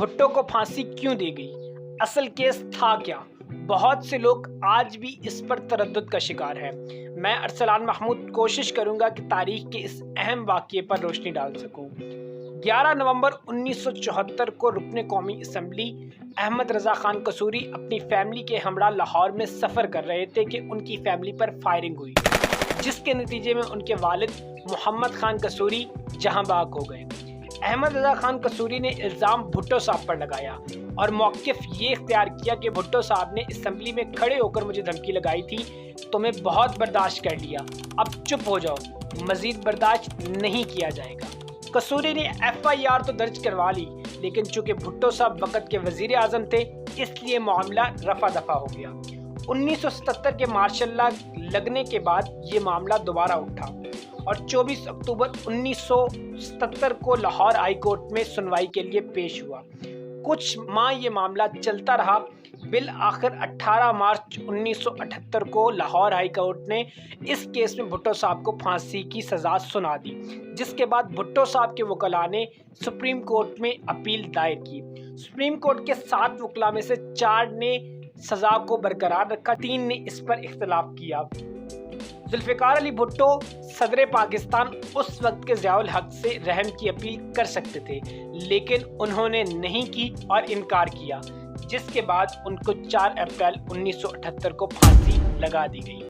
भुट्टो को फांसी क्यों दी गई, असल केस था क्या? बहुत से लोग आज भी इस पर तरद्दुद का शिकार हैं। मैं अरसलान महमूद कोशिश करूंगा कि तारीख के इस अहम वाक़ये पर रोशनी डाल सकूं। 11 नवंबर 1974 को रुकने कौमी असम्बली अहमद रज़ा खान कसूरी अपनी फैमिली के हमरा लाहौर में सफ़र कर रहे थे कि उनकी फैमिली पर फायरिंग हुई, जिसके नतीजे में उनके वालिद मोहम्मद खान कसूरी जहां बाग हो गए। अहमद रज़ा खान कसूरी ने इल्ज़ाम भुट्टो साहब पर लगाया और मौक़िफ़ ये इख्तियार किया कि भुट्टो साहब ने असम्बली में खड़े होकर मुझे धमकी लगाई थी, तो मैं बहुत बर्दाश्त कर लिया, अब चुप हो जाओ, मज़ीद बर्दाश्त नहीं किया जाएगा। कसूरी ने FIR तो दर्ज करवा ली, लेकिन चूँकि भुट्टो साहब वक़्त के वज़ीर आज़म थे, इसलिए मामला रफा दफा हो गया। 1977 के मार्शल लॉ लगने के बाद ये मामला दोबारा उठा और 24 अक्टूबर 1977 को लाहौर हाई कोर्ट में सुनवाई के लिए पेश हुआ। कुछ माह ये मामला चलता रहा। बिल आखिर 18 मार्च 1978 को लाहौर हाई कोर्ट ने इस केस में भुट्टो साहब को फांसी की सज़ा सुना दी, जिसके बाद भुट्टो साहब के वकला ने सुप्रीम कोर्ट में अपील दायर की। सुप्रीम कोर्ट के 7 वकला में से 4 ने सज़ा को बरकरार रखा, 3 ने इस पर इख्तलाफ किया। जुल्फ़िकार अली भुट्टो सदर पाकिस्तान उस वक्त के ज़ियाउल हक से रहम की अपील कर सकते थे, लेकिन उन्होंने नहीं की और इनकार किया, जिसके बाद उनको 4 अप्रैल 1978 को फांसी लगा दी गई।